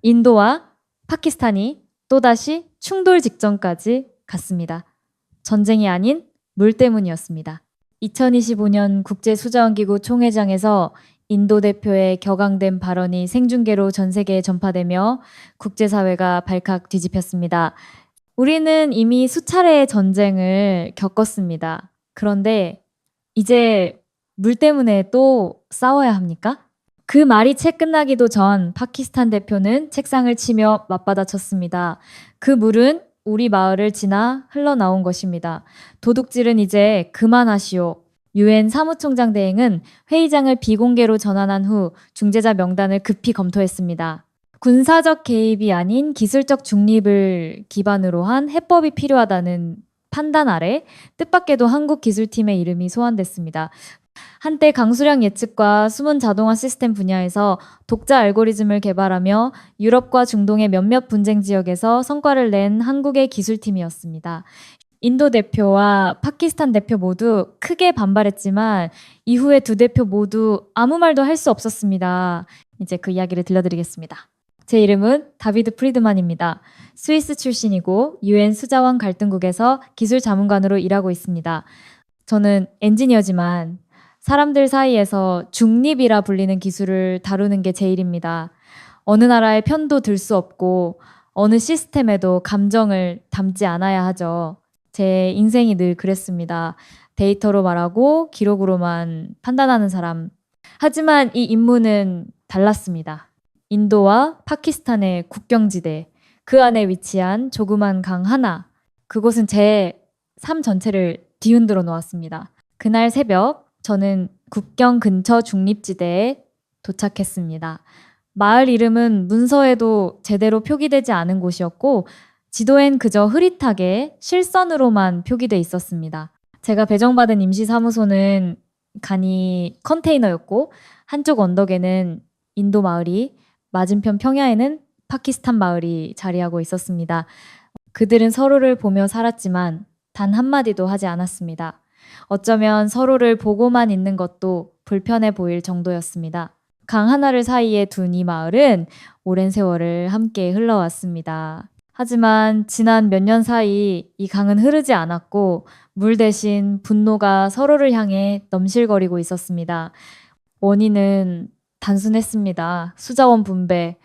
인도와 파키스탄이 또다시 충돌 직전까지 갔습니다. 전쟁이 아닌 물 때문이었습니다. 2025년 국제수자원기구 총회장에서 인도 대표의 격앙된 발언이 생중계로 전 세계에 전파되며 국제사회가 발칵 뒤집혔습니다. 우리는 이미 수차례의 전쟁을 겪었습니다. 그런데 이제 물 때문에 또 싸워야 합니까? 그 말이 채 끝나기도 전 파키스탄 대표는 책상을 치며 맞받아쳤습니다. 그 물은 우리 마을을 지나 흘러나온 것입니다. 도둑질은 이제 그만하시오. 유엔 사무총장 대행은 회의장을 비공개로 전환한 후 중재자 명단을 급히 검토했습니다. 군사적 개입이 아닌 기술적 중립을 기반으로 한 해법이 필요하다는 판단 아래 뜻밖에도 한국 기술팀의 이름이 소환됐습니다. 한때 강수량 예측과 숨은 자동화 시스템 분야에서 독자 알고리즘을 개발하며 유럽과 중동의 몇몇 분쟁 지역에서 성과를 낸 한국의 기술팀이었습니다. 인도 대표와 파키스탄 대표 모두 크게 반발했지만 이후에 두 대표 모두 아무 말도 할 수 없었습니다. 이제 그 이야기를 들려드리겠습니다. 제 이름은 다비드 프리드만입니다. 스위스 출신이고 유엔 수자원 갈등국에서 기술 자문관으로 일하고 있습니다. 저는 엔지니어지만 사람들 사이에서 중립이라 불리는 기술을 다루는 게 제 일입니다. 어느 나라의 편도 들 수 없고 어느 시스템에도 감정을 담지 않아야 하죠. 제 인생이 늘 그랬습니다. 데이터로 말하고 기록으로만 판단하는 사람. 하지만 이 임무는 달랐습니다. 인도와 파키스탄의 국경지대, 그 안에 위치한 조그만 강 하나, 그곳은 제 삶 전체를 뒤흔들어 놓았습니다. 그날 새벽, 저는 국경 근처 중립지대에 도착했습니다. 마을 이름은 문서에도 제대로 표기되지 않은 곳이었고 지도엔 그저 흐릿하게 실선으로만 표기돼 있었습니다. 제가 배정받은 임시사무소는 간이 컨테이너였고 한쪽 언덕에는 인도 마을이, 맞은편 평야에는 파키스탄 마을이 자리하고 있었습니다. 그들은 서로를 보며 살았지만 단 한마디도 하지 않았습니다. 어쩌면 서로를 보고만 있는 것도 불편해 보일 정도였습니다. 강 하나를 사이에 둔 이 마을은 오랜 세월을 함께 흘러왔습니다. 하지만 지난 몇 년 사이 이 강은 흐르지 않았고 물 대신 분노가 서로를 향해 넘실거리고 있었습니다. 원인은 단순했습니다. 수자원 분배.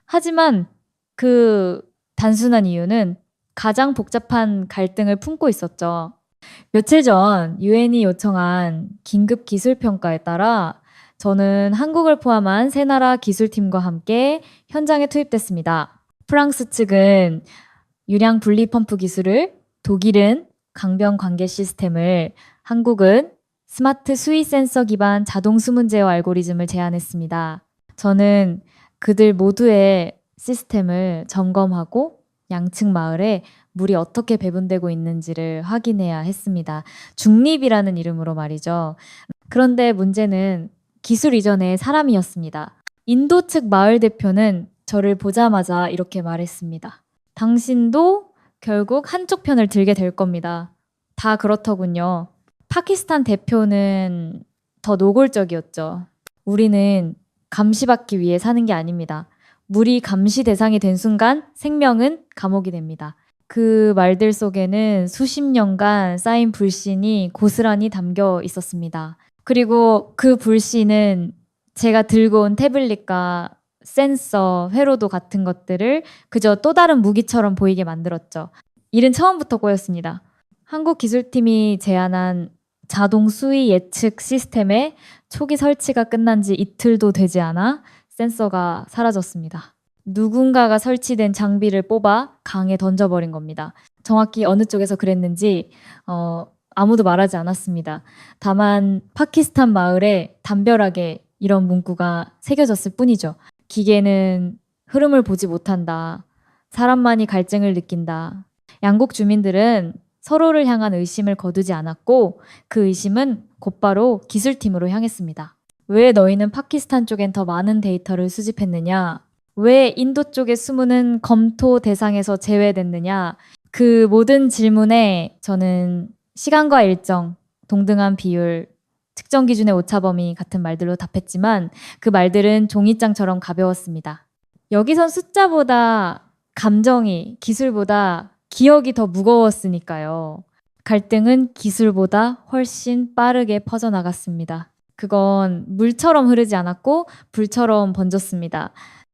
하지만 그 단순한 이유는 가장 복잡한 갈등을 품고 있었죠. 며칠 전 유엔이 요청한 긴급 기술 평가에 따라 저는 한국을 포함한 세 나라 기술팀과 함께 현장에 투입됐습니다. 프랑스 측은 유량 분리 펌프 기술을, 독일은 강변 관계 시스템을, 한국은 스마트 수위 센서 기반 자동 수문 제어 알고리즘을 제안했습니다. 저는 그들 모두의 시스템을 점검하고 양측 마을에 물이 어떻게 배분되고 있는지를 확인해야 했습니다. 중립이라는 이름으로 말이죠. 그런데 문제는 기술 이전의 사람이었습니다. 인도 측 마을 대표는 저를 보자마자 이렇게 말했습니다. 당신도 결국 한쪽 편을 들게 될 겁니다. 다 그렇더군요. 파키스탄 대표는 더 노골적이었죠. 우리는 감시받기 위해 사는 게 아닙니다. 물이 감시 대상이 된 순간 생명은 감옥이 됩니다. 그 말들 속에는 수십 년간 쌓인 불신이 고스란히 담겨 있었습니다. 그리고 그 불신은 제가 들고 온 태블릿과 센서, 회로도 같은 것들을 그저 또 다른 무기처럼 보이게 만들었죠. 일은 처음부터 꼬였습니다. 한국 기술팀이 제안한 자동 수위 예측 시스템의 초기 설치가 끝난 지 이틀도 되지 않아 센서가 사라졌습니다. 누군가가 설치된 장비를 뽑아 강에 던져버린 겁니다. 정확히 어느 쪽에서 그랬는지 아무도 말하지 않았습니다. 다만 파키스탄 마을에 담벼락에 이런 문구가 새겨졌을 뿐이죠. 기계는 흐름을 보지 못한다. 사람만이 갈증을 느낀다. 양국 주민들은 서로를 향한 의심을 거두지 않았고 그 의심은 곧바로 기술팀으로 향했습니다. 왜 너희는 파키스탄 쪽엔 더 많은 데이터를 수집했느냐? 왜 인도 쪽의 수문은 검토 대상에서 제외됐느냐? 그 모든 질문에 저는 시간과 일정, 동등한 비율, 측정 기준의 오차 범위 같은 말들로 답했지만 그 말들은 종이장처럼 가벼웠습니다. 여기선 숫자보다 감정이 기술보다 기억이 더 무거웠으니까요. 갈등은 기술보다 훨씬 빠르게 퍼져나갔습니다. 그건 물처럼 흐르지 않았고 불처럼 번졌습니다.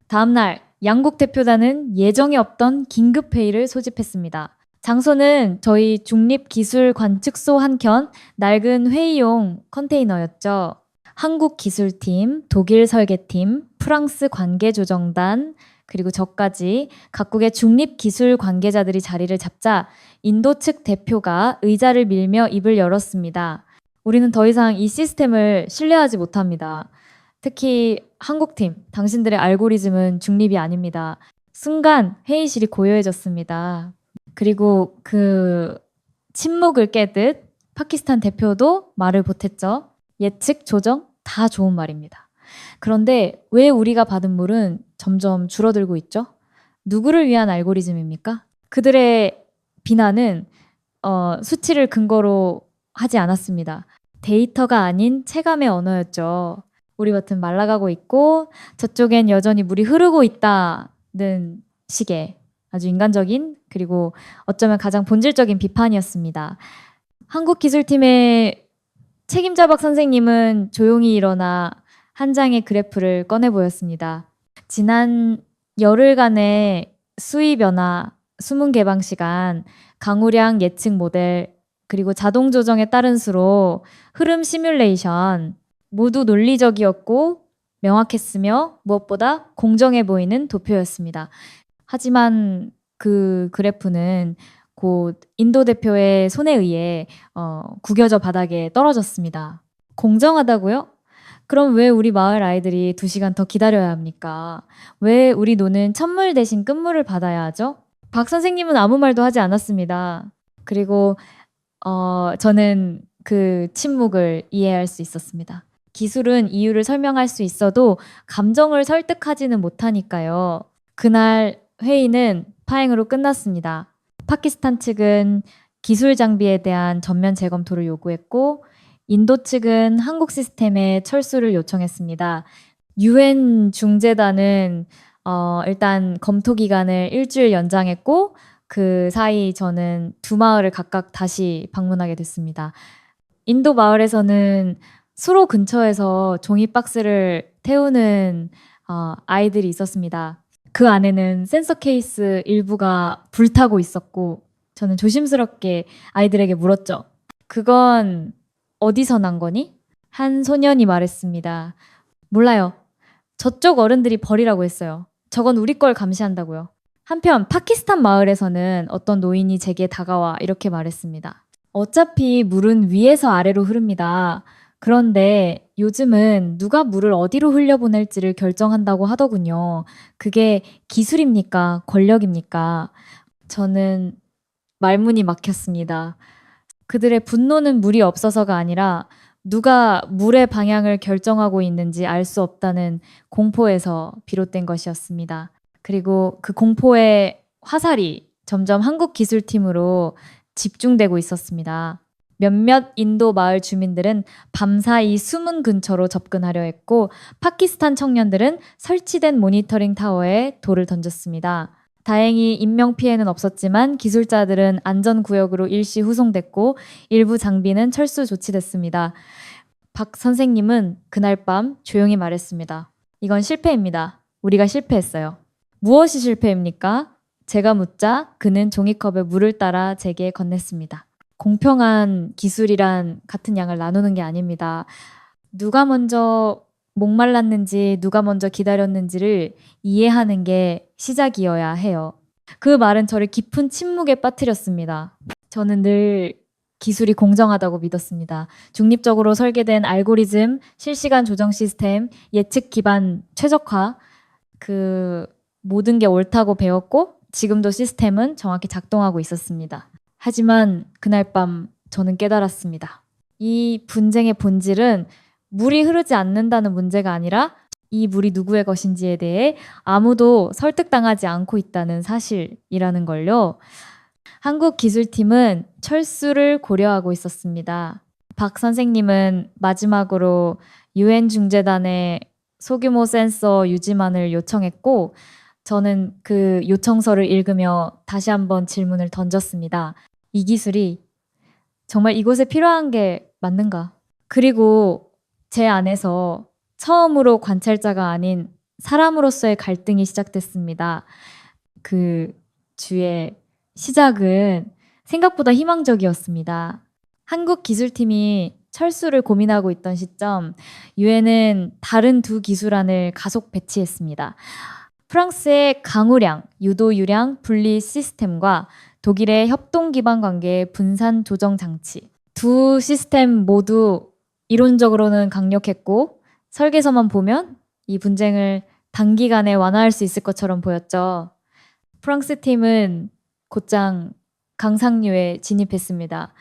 다음날 양국 대표단은 예정에 없던 긴급회의를 소집했습니다. 장소는 저희 중립기술관측소 한켠 낡은 회의용 컨테이너였죠. 한국 기술팀, 독일 설계팀, 프랑스 관계조정단, 그리고 저까지 각국의 중립기술 관계자들이 자리를 잡자 인도 측 대표가 의자를 밀며 입을 열었습니다. 우리는 더 이상 이 시스템을 신뢰하지 못합니다. 특히 한국팀, 당신들의 알고리즘은 중립이 아닙니다. 순간 회의실이 고요해졌습니다. 그리고 그 침묵을 깨듯 파키스탄 대표도 말을 보탰죠. 예측, 조정 다 좋은 말입니다. 그런데 왜 우리가 받은 물은 점점 줄어들고 있죠? 누구를 위한 알고리즘입니까? 그들의 비난은 수치를 근거로 하지 않았습니다. 데이터가 아닌 체감의 언어였죠. 우리 밭은 말라가고 있고 저쪽엔 여전히 물이 흐르고 있다는 식의 아주 인간적인 그리고 어쩌면 가장 본질적인 비판이었습니다. 한국기술팀의 책임자 박 선생님은 조용히 일어나 한 장의 그래프를 꺼내 보였습니다. 지난 열흘간의 수위 변화, 수문 개방 시간, 강우량 예측 모델, 그리고 자동 조정에 따른 수로 흐름 시뮬레이션 모두 논리적이었고 명확했으며 무엇보다 공정해 보이는 도표였습니다. 하지만 그 그래프는 곧 인도 대표의 손에 의해 구겨져 바닥에 떨어졌습니다. 공정하다고요? 그럼 왜 우리 마을 아이들이 2시간 더 기다려야 합니까? 왜 우리 노는 찬물 대신 끝물을 받아야 하죠? 박 선생님은 아무 말도 하지 않았습니다. 그리고 저는 그 침묵을 이해할 수 있었습니다. 기술은 이유를 설명할 수 있어도 감정을 설득하지는 못하니까요. 그날 회의는 파행으로 끝났습니다. 파키스탄 측은 기술 장비에 대한 전면 재검토를 요구했고 인도 측은 한국 시스템의 철수를 요청했습니다. UN 중재단은 일단 검토 기간을 일주일 연장했고 그 사이 저는 2마을을 각각 다시 방문하게 됐습니다. 인도 마을에서는 수로 근처에서 종이 박스를 태우는 아이들이 있었습니다. 그 안에는 센서 케이스 일부가 불타고 있었고 저는 조심스럽게 아이들에게 물었죠. 그건 어디서 난 거니? 한 소년이 말했습니다. 몰라요. 저쪽 어른들이 버리라고 했어요. 저건 우리 걸 감시한다고요. 한편 파키스탄 마을에서는 어떤 노인이 제게 다가와 이렇게 말했습니다. 어차피 물은 위에서 아래로 흐릅니다. 그런데 요즘은 누가 물을 어디로 흘려보낼지를 결정한다고 하더군요. 그게 기술입니까? 권력입니까? 저는 말문이 막혔습니다. 그들의 분노는 물이 없어서가 아니라 누가 물의 방향을 결정하고 있는지 알 수 없다는 공포에서 비롯된 것이었습니다. 그리고 그 공포의 화살이 점점 한국 기술팀으로 집중되고 있었습니다. 몇몇 인도 마을 주민들은 밤사이 수문 근처로 접근하려 했고 파키스탄 청년들은 설치된 모니터링 타워에 돌을 던졌습니다. 다행히 인명피해는 없었지만 기술자들은 안전구역으로 일시 후송됐고 일부 장비는 철수 조치됐습니다. 박 선생님은 그날 밤 조용히 말했습니다. 이건 실패입니다. 우리가 실패했어요. 무엇이 실패입니까? 제가 묻자 그는 종이컵에 물을 따라 제게 건넸습니다. 공평한 기술이란 같은 양을 나누는 게 아닙니다. 누가 먼저 목말랐는지 누가 먼저 기다렸는지를 이해하는 게 시작이어야 해요. 그 말은 저를 깊은 침묵에 빠뜨렸습니다. 저는 늘 기술이 공정하다고 믿었습니다. 중립적으로 설계된 알고리즘, 실시간 조정 시스템, 예측 기반 최적화, 그 모든 게 옳다고 배웠고 지금도 시스템은 정확히 작동하고 있었습니다. 하지만 그날 밤 저는 깨달았습니다. 이 분쟁의 본질은 물이 흐르지 않는다는 문제가 아니라 이 물이 누구의 것인지에 대해 아무도 설득당하지 않고 있다는 사실이라는 걸요. 한국 기술팀은 철수를 고려하고 있었습니다. 박 선생님은 마지막으로 UN 중재단에 소규모 센서 유지만을 요청했고 저는 그 요청서를 읽으며 다시 한번 질문을 던졌습니다. 이 기술이 정말 이곳에 필요한 게 맞는가? 그리고 제 안에서 처음으로 관찰자가 아닌 사람으로서의 갈등이 시작됐습니다. 그 주의 시작은 생각보다 희망적이었습니다. 한국 기술팀이 철수를 고민하고 있던 시점, 유엔은 다른 두 기술안을 가속 배치했습니다. 프랑스의 강우량, 유도유량 분리 시스템과 독일의 협동 기반 관계 분산 조정 장치. 두 시스템 모두 이론적으로는 강력했고 설계서만 보면 이 분쟁을 단기간에 완화할 수 있을 것처럼 보였죠. 프랑스 팀은 곧장 강상류에 진입했습니다.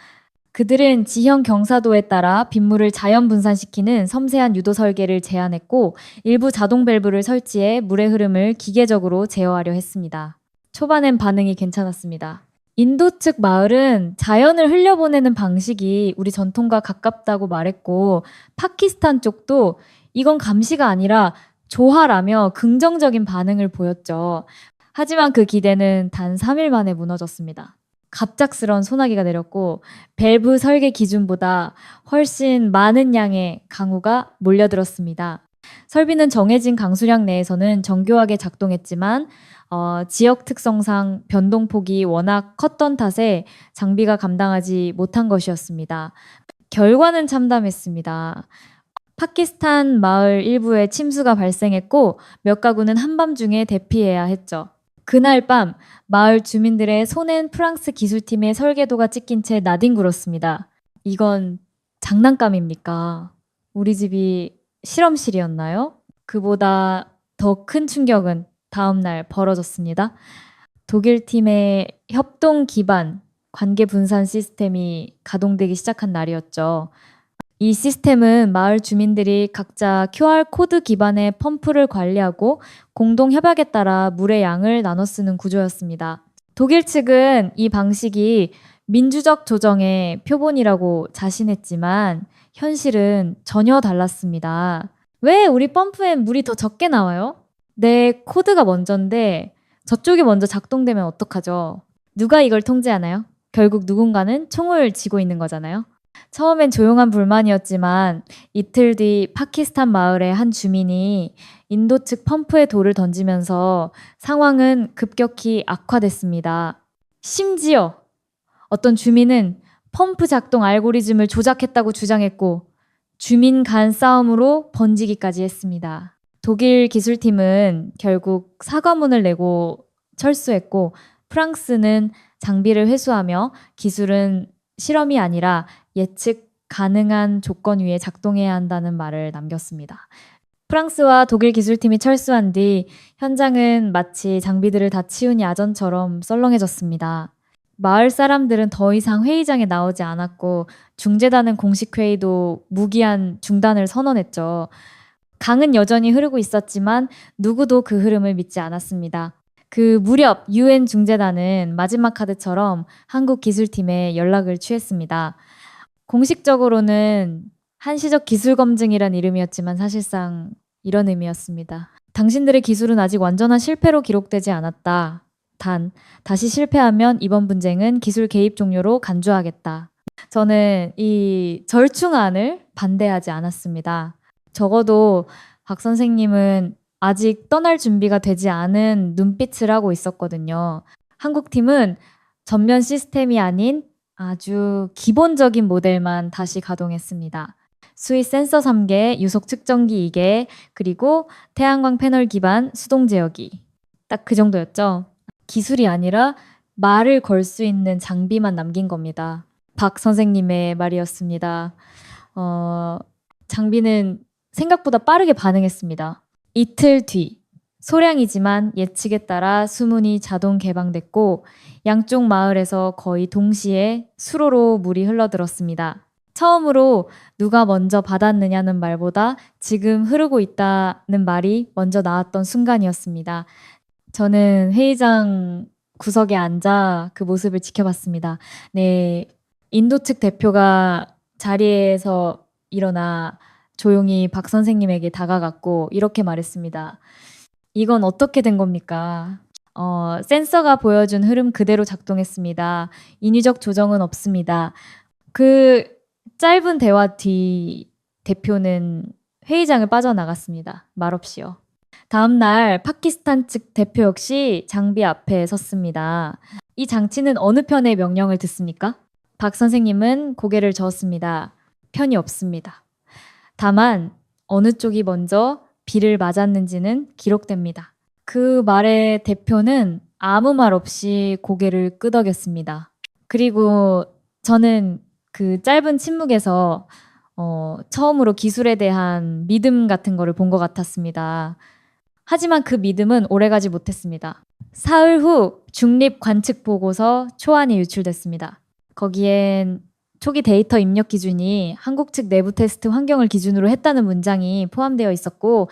그들은 지형 경사도에 따라 빗물을 자연 분산시키는 섬세한 유도 설계를 제안했고 일부 자동 밸브를 설치해 물의 흐름을 기계적으로 제어하려 했습니다. 초반엔 반응이 괜찮았습니다. 인도 측 마을은 자연을 흘려보내는 방식이 우리 전통과 가깝다고 말했고 파키스탄 쪽도 이건 감시가 아니라 조화라며 긍정적인 반응을 보였죠. 하지만 그 기대는 단 3일 만에 무너졌습니다. 갑작스런 소나기가 내렸고 밸브 설계 기준보다 훨씬 많은 양의 강우가 몰려들었습니다. 설비는 정해진 강수량 내에서는 정교하게 작동했지만 지역 특성상 변동폭이 워낙 컸던 탓에 장비가 감당하지 못한 것이었습니다. 결과는 참담했습니다. 파키스탄 마을 일부에 침수가 발생했고 몇 가구는 한밤중에 대피해야 했죠. 그날 밤 마을 주민들의 손엔 프랑스 기술팀의 설계도가 찍힌 채 나뒹굴었습니다. 이건 장난감입니까? 우리 집이 실험실이었나요? 그보다 더 큰 충격은 다음 날 벌어졌습니다. 독일 팀의 협동 기반 관계 분산 시스템이 가동되기 시작한 날이었죠. 이 시스템은 마을 주민들이 각자 QR코드 기반의 펌프를 관리하고 공동 협약에 따라 물의 양을 나눠 쓰는 구조였습니다. 독일 측은 이 방식이 민주적 조정의 표본이라고 자신했지만 현실은 전혀 달랐습니다. 왜 우리 펌프엔 물이 더 적게 나와요? 내 코드가 먼저인데 저쪽이 먼저 작동되면 어떡하죠? 누가 이걸 통제하나요? 결국 누군가는 총을 쥐고 있는 거잖아요. 처음엔 조용한 불만이었지만 이틀 뒤 파키스탄 마을의 한 주민이 인도 측 펌프에 돌을 던지면서 상황은 급격히 악화됐습니다. 심지어 어떤 주민은 펌프 작동 알고리즘을 조작했다고 주장했고 주민 간 싸움으로 번지기까지 했습니다. 독일 기술팀은 결국 사과문을 내고 철수했고 프랑스는 장비를 회수하며 기술은 실험이 아니라 예측 가능한 조건 위에 작동해야 한다는 말을 남겼습니다. 프랑스와 독일 기술팀이 철수한 뒤 현장은 마치 장비들을 다 치운 야전처럼 썰렁해졌습니다. 마을 사람들은 더 이상 회의장에 나오지 않았고 중재단은 공식 회의도 무기한 중단을 선언했죠. 강은 여전히 흐르고 있었지만 누구도 그 흐름을 믿지 않았습니다. 그 무렵 UN 중재단은 마지막 카드처럼 한국 기술팀에 연락을 취했습니다. 공식적으로는 한시적 기술 검증이란 이름이었지만 사실상 이런 의미였습니다. 당신들의 기술은 아직 완전한 실패로 기록되지 않았다. 단, 다시 실패하면 이번 분쟁은 기술 개입 종료로 간주하겠다. 저는 이 절충안을 반대하지 않았습니다. 적어도 박 선생님은 아직 떠날 준비가 되지 않은 눈빛을 하고 있었거든요. 한국팀은 전면 시스템이 아닌 아주 기본적인 모델만 다시 가동했습니다. 수위 센서 3개, 유속 측정기 2개, 그리고 태양광 패널 기반 수동 제어기. 딱 그 정도였죠. 기술이 아니라 말을 걸 수 있는 장비만 남긴 겁니다. 박 선생님의 말이었습니다. 장비는 생각보다 빠르게 반응했습니다. 이틀 뒤, 소량이지만 예측에 따라 수문이 자동 개방됐고 양쪽 마을에서 거의 동시에 수로로 물이 흘러들었습니다. 처음으로 누가 먼저 받았느냐는 말보다 지금 흐르고 있다는 말이 먼저 나왔던 순간이었습니다. 저는 회의장 구석에 앉아 그 모습을 지켜봤습니다. 네, 인도 측 대표가 자리에서 일어나 조용히 박 선생님에게 다가갔고 이렇게 말했습니다. 이건 어떻게 된 겁니까? 센서가 보여준 흐름 그대로 작동했습니다. 인위적 조정은 없습니다. 그 짧은 대화 뒤 대표는 회의장을 빠져나갔습니다. 말없이요. 다음 날 파키스탄 측 대표 역시 장비 앞에 섰습니다. 이 장치는 어느 편의 명령을 듣습니까? 박 선생님은 고개를 저었습니다. 편이 없습니다. 다만 어느 쪽이 먼저 비를 맞았는지는 기록됩니다. 그 말에 대표는 아무 말 없이 고개를 끄덕였습니다. 그리고 저는 그 짧은 침묵에서 처음으로 기술에 대한 믿음 같은 거를 본 것 같았습니다. 하지만 그 믿음은 오래가지 못했습니다. 사흘 후 중립 관측 보고서 초안이 유출됐습니다. 거기엔 초기 데이터 입력 기준이 한국 측 내부 테스트 환경을 기준으로 했다는 문장이 포함되어 있었고,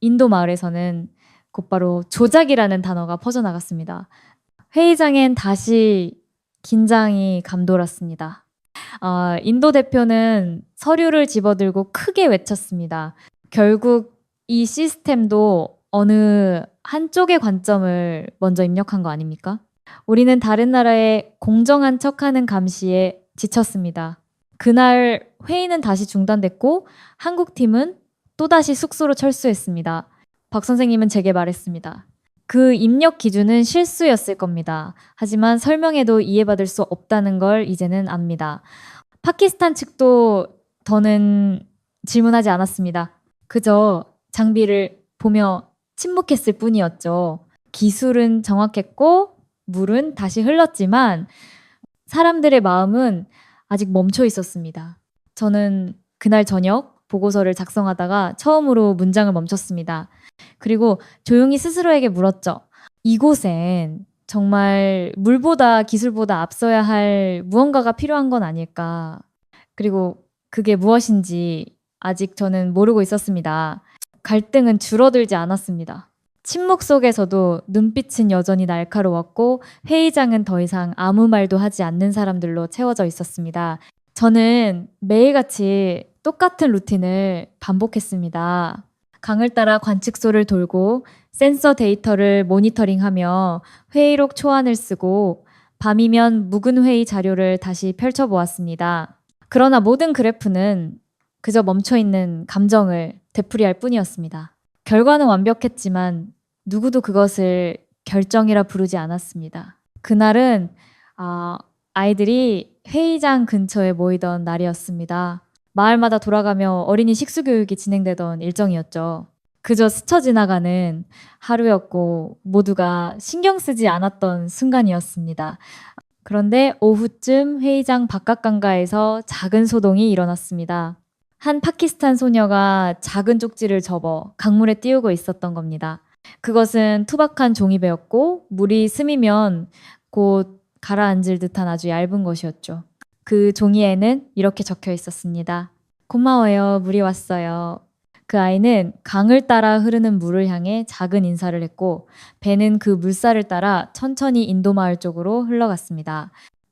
인도 마을에서는 곧바로 조작이라는 단어가 퍼져나갔습니다. 회의장엔 다시 긴장이 감돌았습니다. 인도 대표는 서류를 집어들고 크게 외쳤습니다. 결국 이 시스템도 어느 한쪽의 관점을 먼저 입력한 거 아닙니까? 우리는 다른 나라의 공정한 척하는 감시에 지쳤습니다. 그날 회의는 다시 중단됐고 한국 팀은 또다시 숙소로 철수했습니다. 박 선생님은 제게 말했습니다. 그 입력 기준은 실수였을 겁니다. 하지만 설명해도 이해받을 수 없다는 걸 이제는 압니다. 파키스탄 측도 더는 질문하지 않았습니다. 그저 장비를 보며 침묵했을 뿐이었죠. 기술은 정확했고 물은 다시 흘렀지만 사람들의 마음은 아직 멈춰 있었습니다. 저는 그날 저녁 보고서를 작성하다가 처음으로 문장을 멈췄습니다. 그리고 조용히 스스로에게 물었죠. 이곳엔 정말 물보다 기술보다 앞서야 할 무언가가 필요한 건 아닐까. 그리고 그게 무엇인지 아직 저는 모르고 있었습니다. 갈등은 줄어들지 않았습니다. 침묵 속에서도 눈빛은 여전히 날카로웠고 회의장은 더 이상 아무 말도 하지 않는 사람들로 채워져 있었습니다. 저는 매일같이 똑같은 루틴을 반복했습니다. 강을 따라 관측소를 돌고 센서 데이터를 모니터링하며 회의록 초안을 쓰고 밤이면 묵은 회의 자료를 다시 펼쳐보았습니다. 그러나 모든 그래프는 그저 멈춰있는 감정을 되풀이할 뿐이었습니다. 결과는 완벽했지만 누구도 그것을 결정이라 부르지 않았습니다. 그날은 아이들이 회의장 근처에 모이던 날이었습니다. 마을마다 돌아가며 어린이 식수교육이 진행되던 일정이었죠. 그저 스쳐 지나가는 하루였고 모두가 신경 쓰지 않았던 순간이었습니다. 그런데 오후쯤 회의장 바깥강가에서 작은 소동이 일어났습니다. 한 파키스탄 소녀가 작은 쪽지를 접어 강물에 띄우고 있었던 겁니다. 그것은 투박한 종이배였고 물이 스미면 곧 가라앉을 듯한 아주 얇은 것이었죠. 그 종이에는 이렇게 적혀 있었습니다. 고마워요. 물이 왔어요. 그 아이는 강을 따라 흐르는 물을 향해 작은 인사를 했고 배는 그 물살을 따라 천천히 인도 마을 쪽으로 흘러갔습니다.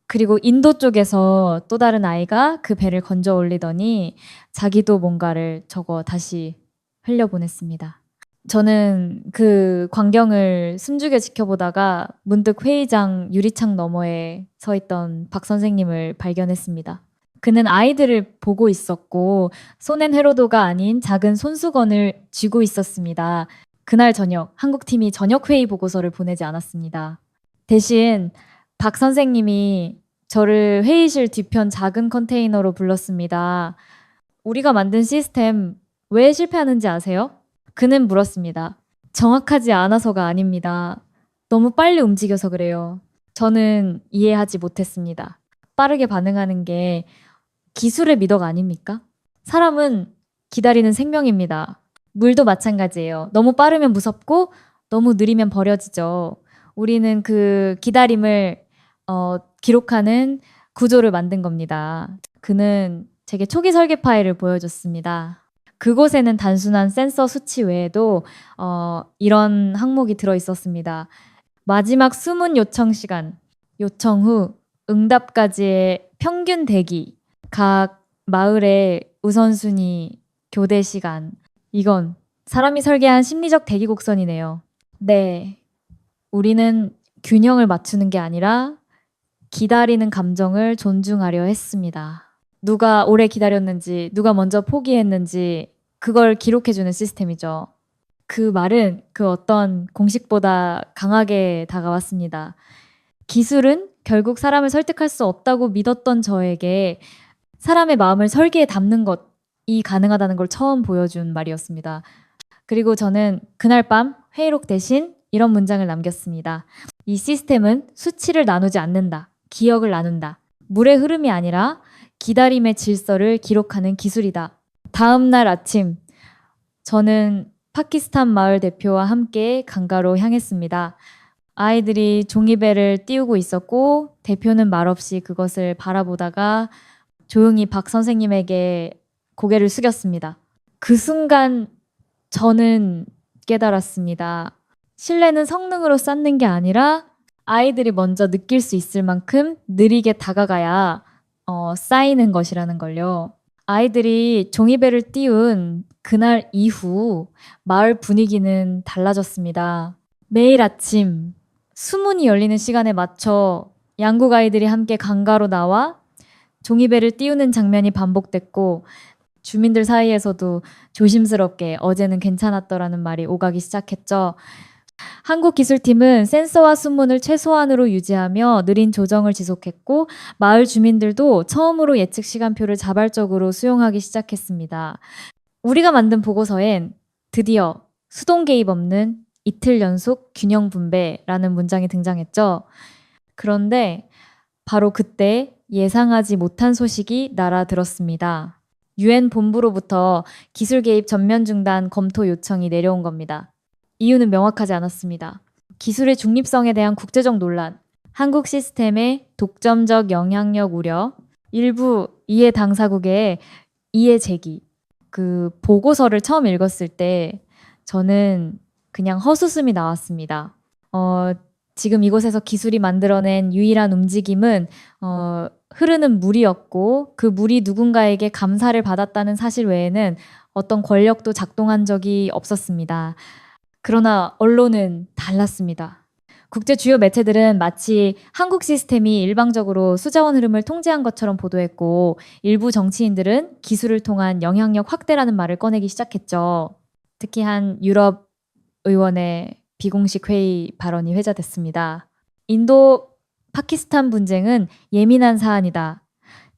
그리고 인도 쪽에서 또 다른 아이가 그 배를 건져 올리더니 자기도 뭔가를 적어 다시 흘려보냈습니다. 저는 그 광경을 숨죽여 지켜보다가 문득 회의장 유리창 너머에 서 있던 박 선생님을 발견했습니다. 그는 아이들을 보고 있었고 손엔 회로도가 아닌 작은 손수건을 쥐고 있었습니다. 그날 저녁 한국팀이 저녁회의 보고서를 보내지 않았습니다. 대신 박 선생님이 저를 회의실 뒤편 작은 컨테이너로 불렀습니다. 우리가 만든 시스템 왜 실패하는지 아세요? 그는 물었습니다. 정확하지 않아서가 아닙니다. 너무 빨리 움직여서 그래요. 저는 이해하지 못했습니다. 빠르게 반응하는 게 기술의 미덕 아닙니까? 사람은 기다리는 생명입니다. 물도 마찬가지예요. 너무 빠르면 무섭고 너무 느리면 버려지죠. 우리는 그 기다림을 기록하는 구조를 만든 겁니다. 그는 제게 초기 설계 파일을 보여줬습니다. 그곳에는 단순한 센서 수치 외에도 이런 항목이 들어있었습니다. 마지막 수문 요청 시간, 요청 후 응답까지의 평균 대기, 각 마을의 우선순위, 교대 시간. 이건 사람이 설계한 심리적 대기 곡선이네요. 네. 우리는 균형을 맞추는 게 아니라 기다리는 감정을 존중하려 했습니다. 누가 오래 기다렸는지, 누가 먼저 포기했는지, 그걸 기록해주는 시스템이죠. 그 말은 그 어떤 공식보다 강하게 다가왔습니다. 기술은 결국 사람을 설득할 수 없다고 믿었던 저에게 사람의 마음을 설계에 담는 것이 가능하다는 걸 처음 보여준 말이었습니다. 그리고 저는 그날 밤 회의록 대신 이런 문장을 남겼습니다. 이 시스템은 수치를 나누지 않는다. 기억을 나눈다. 물의 흐름이 아니라 기다림의 질서를 기록하는 기술이다. 다음 날 아침, 저는 파키스탄 마을 대표와 함께 강가로 향했습니다. 아이들이 종이배를 띄우고 있었고 대표는 말없이 그것을 바라보다가 조용히 박 선생님에게 고개를 숙였습니다. 그 순간 저는 깨달았습니다. 신뢰는 성능으로 쌓는 게 아니라 아이들이 먼저 느낄 수 있을 만큼 느리게 다가가야 쌓이는 것이라는 걸요. 아이들이 종이배를 띄운 그날 이후 마을 분위기는 달라졌습니다. 매일 아침 수문이 열리는 시간에 맞춰 양국 아이들이 함께 강가로 나와 종이배를 띄우는 장면이 반복됐고 주민들 사이에서도 조심스럽게 어제는 괜찮았더라는 말이 오가기 시작했죠. 한국 기술팀은 센서와 수문을 최소한으로 유지하며 느린 조정을 지속했고 마을 주민들도 처음으로 예측 시간표를 자발적으로 수용하기 시작했습니다. 우리가 만든 보고서엔 드디어 수동 개입 없는 이틀 연속 균형 분배라는 문장이 등장했죠. 그런데 바로 그때 예상하지 못한 소식이 날아들었습니다. UN 본부로부터 기술 개입 전면 중단 검토 요청이 내려온 겁니다. 이유는 명확하지 않았습니다. 기술의 중립성에 대한 국제적 논란, 한국 시스템의 독점적 영향력 우려, 일부 이해 당사국의 이해 제기. 그 보고서를 처음 읽었을 때 저는 그냥 헛웃음이 나왔습니다. 지금 이곳에서 기술이 만들어낸 유일한 움직임은 흐르는 물이었고 그 물이 누군가에게 감사를 받았다는 사실 외에는 어떤 권력도 작동한 적이 없었습니다. 그러나 언론은 달랐습니다. 국제 주요 매체들은 마치 한국 시스템이 일방적으로 수자원 흐름을 통제한 것처럼 보도했고 일부 정치인들은 기술을 통한 영향력 확대라는 말을 꺼내기 시작했죠. 특히 한 유럽 의원의 비공식 회의 발언이 회자됐습니다. 인도 파키스탄 분쟁은 예민한 사안이다.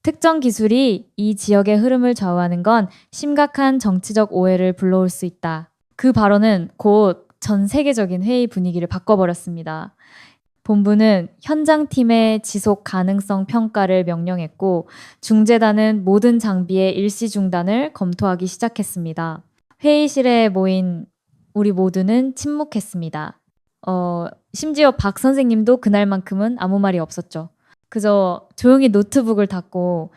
특정 기술이 이 지역의 흐름을 좌우하는 건 심각한 정치적 오해를 불러올 수 있다. 그 발언은 곧 전 세계적인 회의 분위기를 바꿔버렸습니다. 본부는 현장팀의 지속 가능성 평가를 명령했고 중재단은 모든 장비의 일시 중단을 검토하기 시작했습니다. 회의실에 모인 우리 모두는 침묵했습니다. 심지어 박 선생님도 그날만큼은 아무 말이 없었죠. 그저 조용히 노트북을 닫고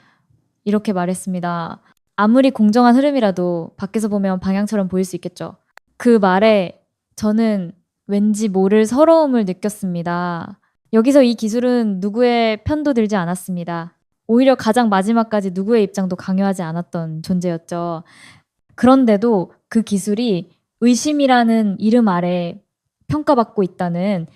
이렇게 말했습니다. 아무리 공정한 흐름이라도 밖에서 보면 방향처럼 보일 수 있겠죠. 그 말에 저는 왠지 모를 서러움을 느꼈습니다. 여기서 이 기술은 누구의 편도 들지 않았습니다. 오히려 가장 마지막까지 누구의 입장도 강요하지 않았던 존재였죠. 그런데도 그 기술이 의심이라는 이름 아래 평가받고 있다는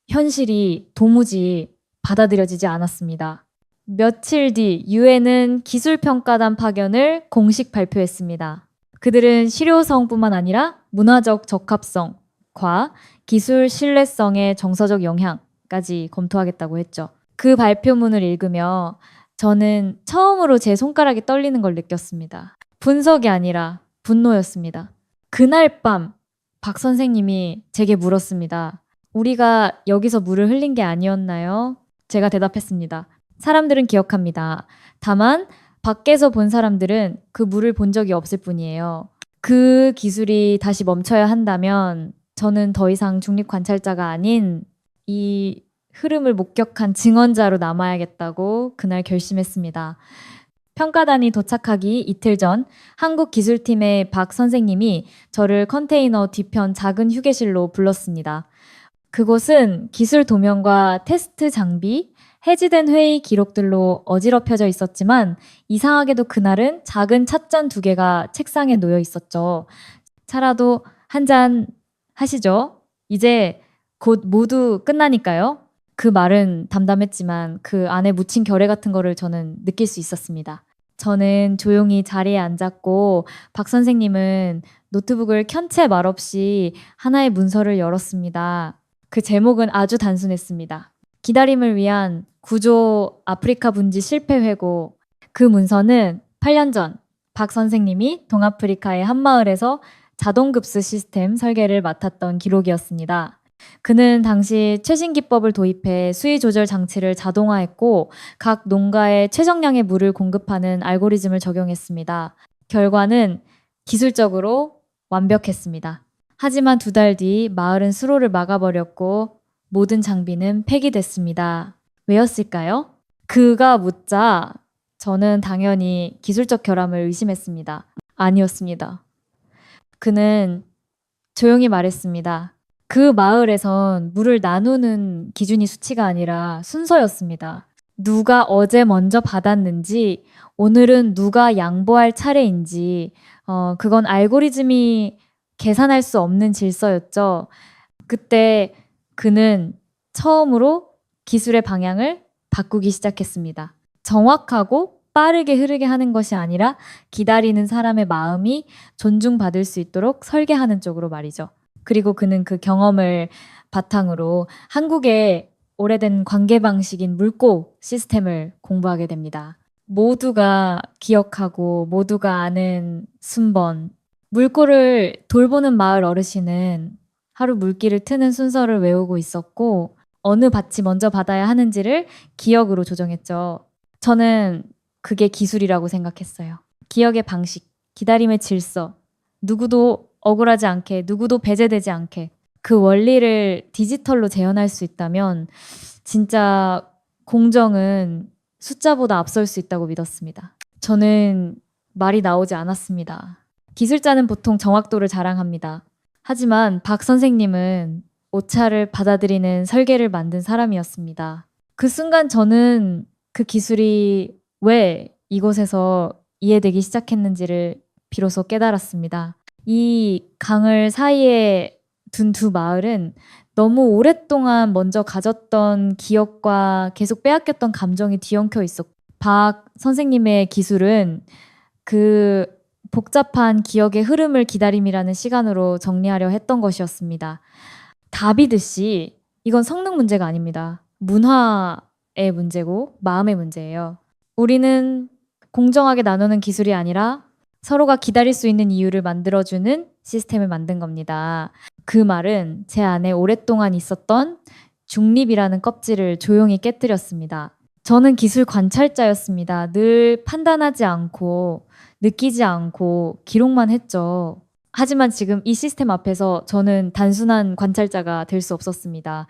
현실이 도무지 받아들여지지 않았습니다. 며칠 뒤 유엔은 기술평가단 파견을 공식 발표했습니다. 그들은 실효성뿐만 아니라 문화적 적합성과 기술 신뢰성의 정서적 영향까지 검토하겠다고 했죠. 그 발표문을 읽으며 저는 처음으로 제 손가락이 떨리는 걸 느꼈습니다. 분석이 아니라 분노였습니다. 그날 밤 박 선생님이 제게 물었습니다. 우리가 여기서 물을 흘린 게 아니었나요? 제가 대답했습니다. 사람들은 기억합니다. 다만 밖에서 본 사람들은 그 물을 본 적이 없을 뿐이에요. 그 기술이 다시 멈춰야 한다면 저는 더 이상 중립 관찰자가 아닌 이 흐름을 목격한 증언자로 남아야겠다고 그날 결심했습니다. 평가단이 도착하기 이틀 전 한국 기술팀의 박 선생님이 저를 컨테이너 뒤편 작은 휴게실로 불렀습니다. 그곳은 기술 도면과 테스트 장비, 해지된 회의 기록들로 어지럽혀져 있었지만 이상하게도 그날은 작은 찻잔 2개가 책상에 놓여 있었죠. 차라도 한 잔 하시죠? 이제 곧 모두 끝나니까요. 그 말은 담담했지만 그 안에 묻힌 결의 같은 거를 저는 느낄 수 있었습니다. 저는 조용히 자리에 앉았고 박 선생님은 노트북을 켠 채 말없이 하나의 문서를 열었습니다. 그 제목은 아주 단순했습니다. 기다림을 위한 구조 아프리카 분지 실패 회고. 그 문서는 8년 전 박 선생님이 동아프리카의 한 마을에서 자동급수 시스템 설계를 맡았던 기록이었습니다. 그는 당시 최신 기법을 도입해 수위 조절 장치를 자동화했고 각 농가에 최정량의 물을 공급하는 알고리즘을 적용했습니다. 결과는 기술적으로 완벽했습니다. 하지만 2달 뒤 마을은 수로를 막아버렸고 모든 장비는 폐기됐습니다. 왜였을까요? 그가 묻자 저는 당연히 기술적 결함을 의심했습니다. 아니었습니다. 그는 조용히 말했습니다. 그 마을에선 물을 나누는 기준이 수치가 아니라 순서였습니다. 누가 어제 먼저 받았는지, 오늘은 누가 양보할 차례인지, 그건 알고리즘이 계산할 수 없는 질서였죠. 그때 그는 처음으로 기술의 방향을 바꾸기 시작했습니다. 정확하고 빠르게 흐르게 하는 것이 아니라 기다리는 사람의 마음이 존중받을 수 있도록 설계하는 쪽으로 말이죠. 그리고 그는 그 경험을 바탕으로 한국의 오래된 관계 방식인 물고 시스템을 공부하게 됩니다. 모두가 기억하고 모두가 아는 순번. 물고를 돌보는 마을 어르신은 하루 물기를 트는 순서를 외우고 있었고 어느 밭이 먼저 받아야 하는지를 기억으로 조정했죠. 저는 그게 기술이라고 생각했어요. 기억의 방식, 기다림의 질서, 누구도 억울하지 않게, 누구도 배제되지 않게 그 원리를 디지털로 재현할 수 있다면 진짜 공정은 숫자보다 앞설 수 있다고 믿었습니다. 저는 말이 나오지 않았습니다. 기술자는 보통 정확도를 자랑합니다. 하지만 박 선생님은 오차를 받아들이는 설계를 만든 사람이었습니다. 그 순간 저는 그 기술이 왜 이곳에서 이해되기 시작했는지를 비로소 깨달았습니다. 이 강을 사이에 둔 2 마을은 너무 오랫동안 먼저 가졌던 기억과 계속 빼앗겼던 감정이 뒤엉켜 있었고 박 선생님의 기술은 그 복잡한 기억의 흐름을 기다림이라는 시간으로 정리하려 했던 것이었습니다. 다비드 씨, 이건 성능 문제가 아닙니다. 문화의 문제고 마음의 문제예요. 우리는 공정하게 나누는 기술이 아니라 서로가 기다릴 수 있는 이유를 만들어주는 시스템을 만든 겁니다. 그 말은 제 안에 오랫동안 있었던 중립이라는 껍질을 조용히 깨뜨렸습니다. 저는 기술 관찰자였습니다. 늘 판단하지 않고 느끼지 않고 기록만 했죠. 하지만 지금 이 시스템 앞에서 저는 단순한 관찰자가 될 수 없었습니다.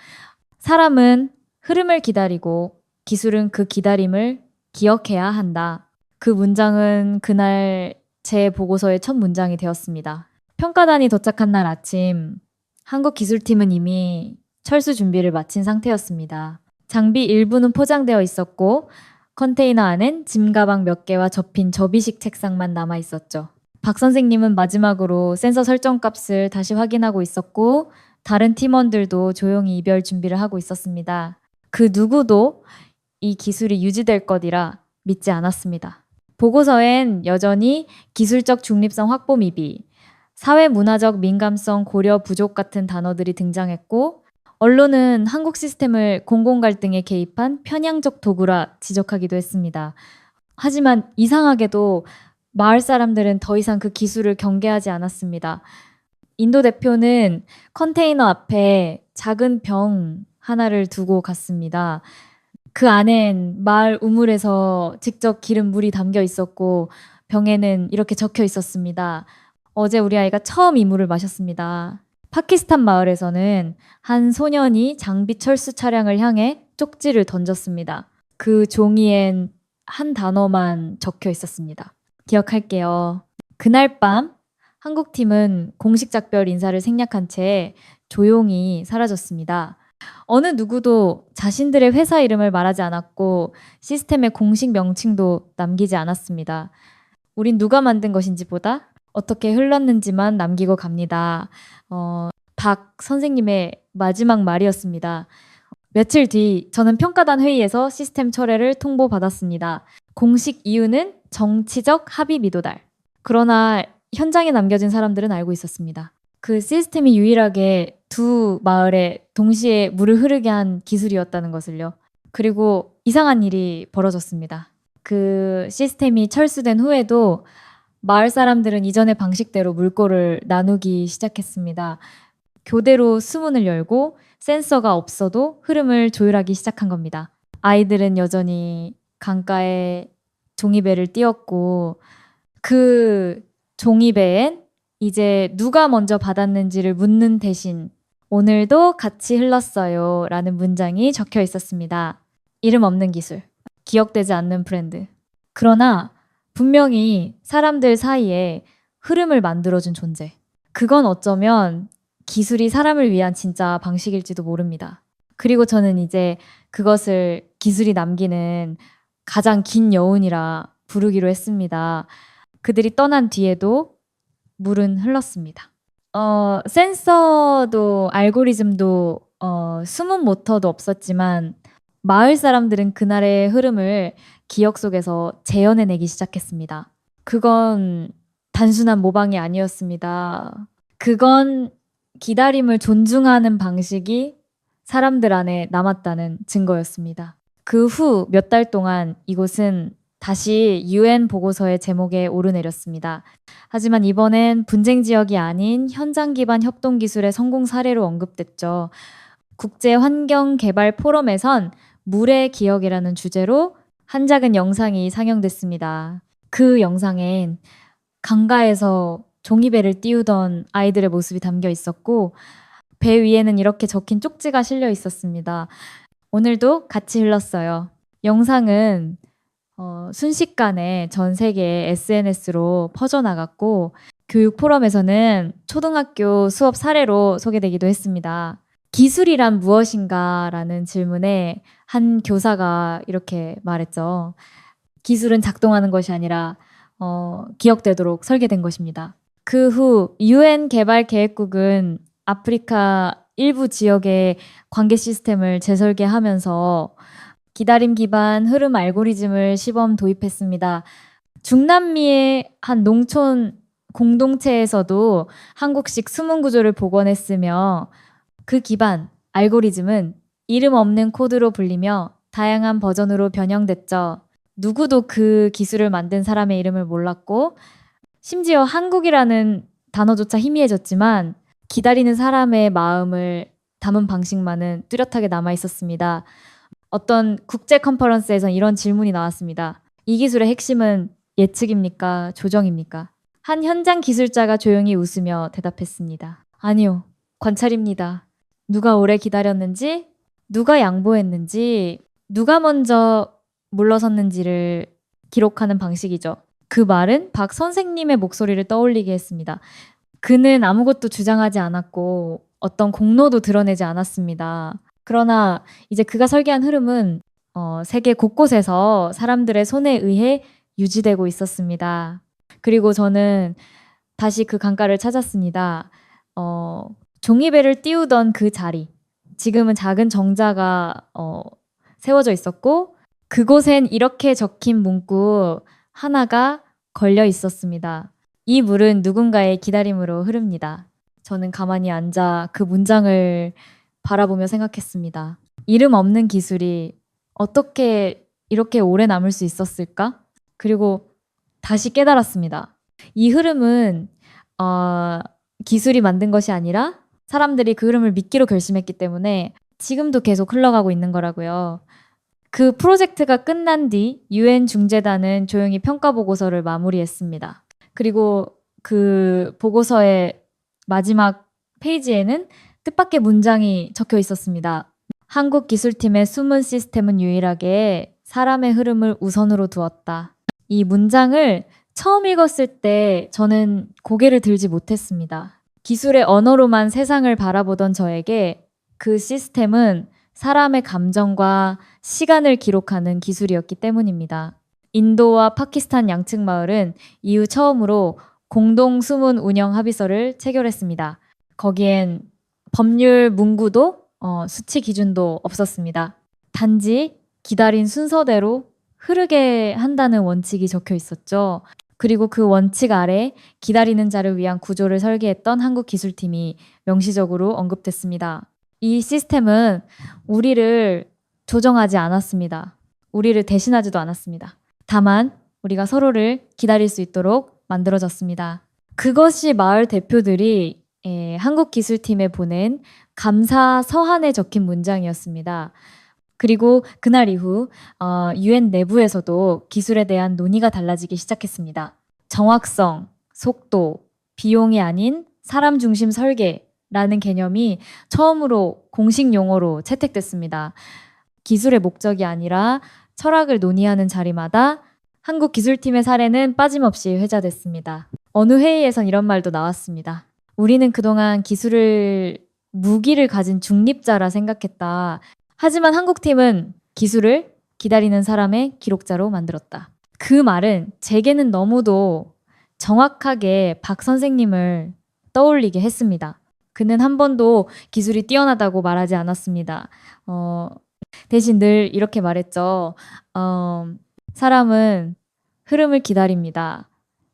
사람은 흐름을 기다리고 기술은 그 기다림을 기억해야 한다. 그 문장은 그날 제 보고서의 첫 문장이 되었습니다. 평가단이 도착한 날 아침, 한국 기술팀은 이미 철수 준비를 마친 상태였습니다. 장비 일부는 포장되어 있었고 컨테이너 안엔 짐 가방 몇 개와 접힌 접이식 책상만 남아 있었죠. 박 선생님은 마지막으로 센서 설정 값을 다시 확인하고 있었고 다른 팀원들도 조용히 이별 준비를 하고 있었습니다. 그 누구도 이 기술이 유지될 것이라 믿지 않았습니다. 보고서엔 여전히 기술적 중립성 확보 미비, 사회문화적 민감성 고려 부족 같은 단어들이 등장했고 언론은 한국 시스템을 공공 갈등에 개입한 편향적 도구라 지적하기도 했습니다. 하지만 이상하게도 마을 사람들은 더 이상 그 기술을 경계하지 않았습니다. 인도 대표는 컨테이너 앞에 작은 병 하나를 두고 갔습니다. 그 안엔 마을 우물에서 직접 기른 물이 담겨 있었고 병에는 이렇게 적혀 있었습니다. 어제 우리 아이가 처음 이 물을 마셨습니다. 파키스탄 마을에서는 한 소년이 장비 철수 차량을 향해 쪽지를 던졌습니다. 그 종이엔 한 단어만 적혀 있었습니다. 기억할게요. 그날 밤 한국팀은 공식 작별 인사를 생략한 채 조용히 사라졌습니다. 어느 누구도 자신들의 회사 이름을 말하지 않았고 시스템의 공식 명칭도 남기지 않았습니다. 우린 누가 만든 것인지 보다 어떻게 흘렀는지만 남기고 갑니다. 박 선생님의 마지막 말이었습니다. 며칠 뒤 저는 평가단 회의에서 시스템 철회를 통보받았습니다. 공식 이유는 정치적 합의 미도달. 그러나 현장에 남겨진 사람들은 알고 있었습니다. 그 시스템이 유일하게 두 마을에 동시에 물을 흐르게 한 기술이었다는 것을요. 그리고 이상한 일이 벌어졌습니다. 그 시스템이 철수된 후에도 마을 사람들은 이전의 방식대로 물꼬를 나누기 시작했습니다. 교대로 수문을 열고 센서가 없어도 흐름을 조율하기 시작한 겁니다. 아이들은 여전히 강가에 종이배를 띄웠고 그 종이배엔 이제 누가 먼저 받았는지를 묻는 대신 오늘도 같이 흘렀어요 라는 문장이 적혀 있었습니다. 이름 없는 기술, 기억되지 않는 브랜드. 그러나 분명히 사람들 사이에 흐름을 만들어준 존재. 그건 어쩌면 기술이 사람을 위한 진짜 방식일지도 모릅니다. 그리고 저는 이제 그것을 기술이 남기는 가장 긴 여운이라 부르기로 했습니다. 그들이 떠난 뒤에도 물은 흘렀습니다. 센서도 알고리즘도 숨은 모터도 없었지만 마을 사람들은 그날의 흐름을 기억 속에서 재현해내기 시작했습니다. 그건 단순한 모방이 아니었습니다. 그건 기다림을 존중하는 방식이 사람들 안에 남았다는 증거였습니다. 그 후 몇 달 동안 이곳은 다시 UN 보고서의 제목에 오르내렸습니다. 하지만 이번엔 분쟁 지역이 아닌 현장 기반 협동 기술의 성공 사례로 언급됐죠. 국제 환경 개발 포럼에선 물의 기억이라는 주제로 한 작은 영상이 상영됐습니다. 그 영상엔 강가에서 종이배를 띄우던 아이들의 모습이 담겨 있었고 배 위에는 이렇게 적힌 쪽지가 실려 있었습니다. 오늘도 같이 흘렀어요. 영상은 순식간에 전 세계 SNS로 퍼져나갔고 교육 포럼에서는 초등학교 수업 사례로 소개되기도 했습니다. 기술이란 무엇인가? 라는 질문에 한 교사가 이렇게 말했죠. 기술은 작동하는 것이 아니라 기억되도록 설계된 것입니다. 그 후 UN 개발계획국은 아프리카 일부 지역의 관계 시스템을 재설계하면서 기다림 기반 흐름 알고리즘을 시범 도입했습니다. 중남미의 한 농촌 공동체에서도 한국식 수문 구조를 복원했으며 그 기반 알고리즘은 이름 없는 코드로 불리며 다양한 버전으로 변형됐죠. 누구도 그 기술을 만든 사람의 이름을 몰랐고 심지어 한국이라는 단어조차 희미해졌지만 기다리는 사람의 마음을 담은 방식만은 뚜렷하게 남아 있었습니다. 어떤 국제 컨퍼런스에선 이런 질문이 나왔습니다. 이 기술의 핵심은 예측입니까? 조정입니까? 한 현장 기술자가 조용히 웃으며 대답했습니다. 아니요, 관찰입니다. 누가 오래 기다렸는지, 누가 양보했는지, 누가 먼저 물러섰는지를 기록하는 방식이죠. 그 말은 박 선생님의 목소리를 떠올리게 했습니다. 그는 아무것도 주장하지 않았고 어떤 공로도 드러내지 않았습니다. 그러나 이제 그가 설계한 흐름은 세계 곳곳에서 사람들의 손에 의해 유지되고 있었습니다. 그리고 저는 다시 그 강가를 찾았습니다. 종이배를 띄우던 그 자리, 지금은 작은 정자가 세워져 있었고 그곳엔 이렇게 적힌 문구 하나가 걸려 있었습니다. 이 물은 누군가의 기다림으로 흐릅니다. 저는 가만히 앉아 그 문장을 바라보며 생각했습니다. 이름 없는 기술이 어떻게 이렇게 오래 남을 수 있었을까? 그리고 다시 깨달았습니다. 이 흐름은 기술이 만든 것이 아니라 사람들이 그 흐름을 믿기로 결심했기 때문에 지금도 계속 흘러가고 있는 거라고요. 그 프로젝트가 끝난 뒤 UN 중재단은 조용히 평가 보고서를 마무리했습니다. 그리고 그 보고서의 마지막 페이지에는 뜻밖의 문장이 적혀 있었습니다. 한국 기술팀의 숨은 시스템은 유일하게 사람의 흐름을 우선으로 두었다. 이 문장을 처음 읽었을 때 저는 고개를 들지 못했습니다. 기술의 언어로만 세상을 바라보던 저에게 그 시스템은 사람의 감정과 시간을 기록하는 기술이었기 때문입니다. 인도와 파키스탄 양측 마을은 이후 처음으로 공동 수문 운영 합의서를 체결했습니다. 거기엔 법률 문구도 수치 기준도 없었습니다. 단지 기다린 순서대로 흐르게 한다는 원칙이 적혀 있었죠. 그리고 그 원칙 아래 기다리는 자를 위한 구조를 설계했던 한국기술팀이 명시적으로 언급됐습니다. 이 시스템은 우리를 조정하지 않았습니다. 우리를 대신하지도 않았습니다. 다만 우리가 서로를 기다릴 수 있도록 만들어졌습니다. 그것이 마을 대표들이 한국기술팀에 보낸 감사 서한에 적힌 문장이었습니다. 그리고 그날 이후 UN 내부에서도 기술에 대한 논의가 달라지기 시작했습니다. 정확성, 속도, 비용이 아닌 사람 중심 설계라는 개념이 처음으로 공식 용어로 채택됐습니다. 기술의 목적이 아니라 철학을 논의하는 자리마다 한국기술팀의 사례는 빠짐없이 회자됐습니다. 어느 회의에선 이런 말도 나왔습니다. 우리는 그동안 기술을 무기를 가진 중립자라 생각했다. 하지만 한국팀은 기술을 기다리는 사람의 기록자로 만들었다. 그 말은 제게는 너무도 정확하게 박 선생님을 떠올리게 했습니다. 그는 한 번도 기술이 뛰어나다고 말하지 않았습니다. 대신 늘 이렇게 말했죠. 사람은 흐름을 기다립니다.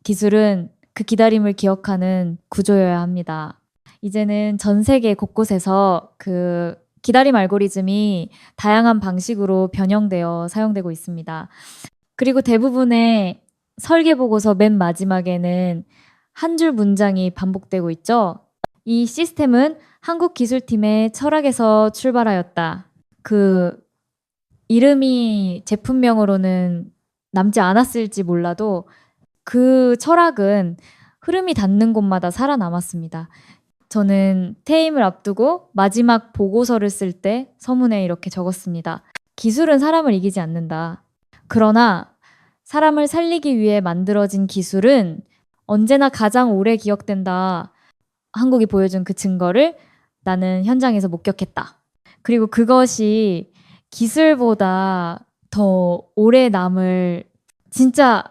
기술은 그 기다림을 기억하는 구조여야 합니다. 이제는 전 세계 곳곳에서 그 기다림 알고리즘이 다양한 방식으로 변형되어 사용되고 있습니다. 그리고 대부분의 설계 보고서 맨 마지막에는 한 줄 문장이 반복되고 있죠. 이 시스템은 한국기술팀의 철학에서 출발하였다. 그 이름이 제품명으로는 남지 않았을지 몰라도 그 철학은 흐름이 닿는 곳마다 살아남았습니다. 저는 퇴임을 앞두고 마지막 보고서를 쓸 때 서문에 이렇게 적었습니다. 기술은 사람을 이기지 않는다. 그러나 사람을 살리기 위해 만들어진 기술은 언제나 가장 오래 기억된다. 한국이 보여준 그 증거를 나는 현장에서 목격했다. 그리고 그것이 기술보다 더 오래 남을 진짜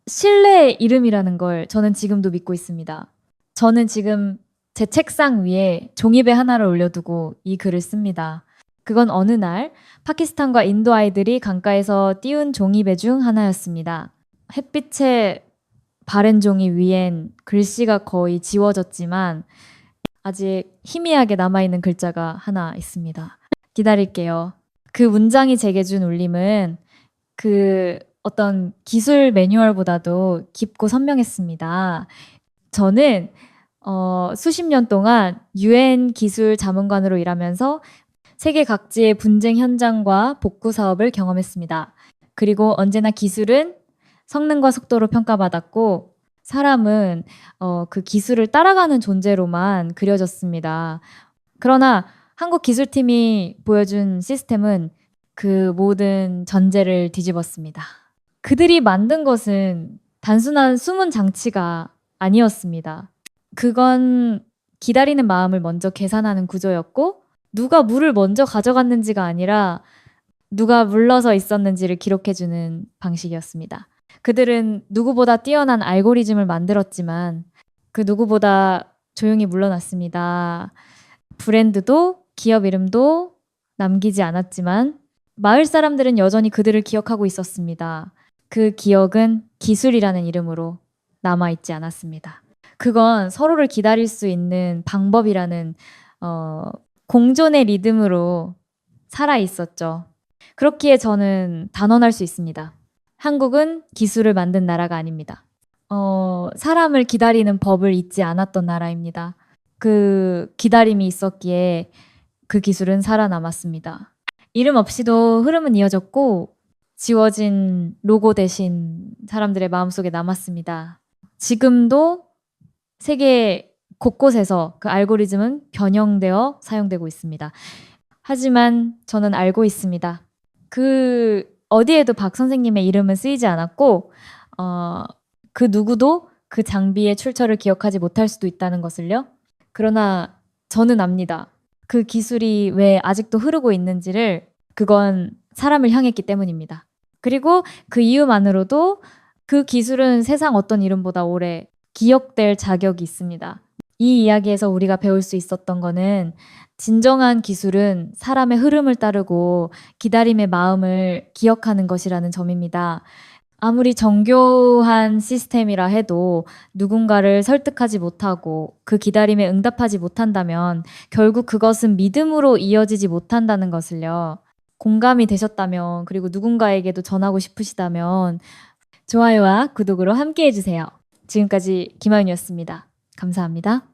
신뢰의 이름이라는 걸 저는 지금도 믿고 있습니다. 저는 지금 제 책상 위에 종이배 하나를 올려두고 이 글을 씁니다. 그건 어느 날 파키스탄과 인도 아이들이 강가에서 띄운 종이배 중 하나였습니다. 햇빛에 바랜 종이 위엔 글씨가 거의 지워졌지만 아직 희미하게 남아있는 글자가 하나 있습니다. 기다릴게요. 그 문장이 제게 준 울림은 그 어떤 기술 매뉴얼보다도 깊고 선명했습니다. 저는 수십 년 동안 UN 기술 자문관으로 일하면서 세계 각지의 분쟁 현장과 복구 사업을 경험했습니다. 그리고 언제나 기술은 성능과 속도로 평가받았고 사람은 그 기술을 따라가는 존재로만 그려졌습니다. 그러나 한국 기술팀이 보여준 시스템은 그 모든 전제를 뒤집었습니다. 그들이 만든 것은 단순한 숨은 장치가 아니었습니다. 그건 기다리는 마음을 먼저 계산하는 구조였고 누가 물을 먼저 가져갔는지가 아니라 누가 물러서 있었는지를 기록해주는 방식이었습니다. 그들은 누구보다 뛰어난 알고리즘을 만들었지만 그 누구보다 조용히 물러났습니다. 브랜드도 기업 이름도 남기지 않았지만 마을 사람들은 여전히 그들을 기억하고 있었습니다. 그 기억은 기술이라는 이름으로 남아있지 않았습니다. 그건 서로를 기다릴 수 있는 방법이라는 공존의 리듬으로 살아있었죠. 그렇기에 저는 단언할 수 있습니다. 한국은 기술을 만든 나라가 아닙니다. 사람을 기다리는 법을 잊지 않았던 나라입니다. 그 기다림이 있었기에 그 기술은 살아남았습니다. 이름 없이도 흐름은 이어졌고 지워진 로고 대신 사람들의 마음속에 남았습니다. 지금도 세계 곳곳에서 그 알고리즘은 변형되어 사용되고 있습니다. 하지만 저는 알고 있습니다. 그 어디에도 박 선생님의 이름은 쓰이지 않았고 그 누구도 그 장비의 출처를 기억하지 못할 수도 있다는 것을요. 그러나 저는 압니다. 그 기술이 왜 아직도 흐르고 있는지를 그건 사람을 향했기 때문입니다. 그리고 그 이유만으로도 그 기술은 세상 어떤 이름보다 오래 기억될 자격이 있습니다. 이 이야기에서 우리가 배울 수 있었던 거는 진정한 기술은 사람의 흐름을 따르고 기다림의 마음을 기억하는 것이라는 점입니다. 아무리 정교한 시스템이라 해도 누군가를 설득하지 못하고 그 기다림에 응답하지 못한다면 결국 그것은 믿음으로 이어지지 못한다는 것을요. 공감이 되셨다면, 그리고 누군가에게도 전하고 싶으시다면 좋아요와 구독으로 함께 해주세요. 지금까지 김아윤이었습니다. 감사합니다.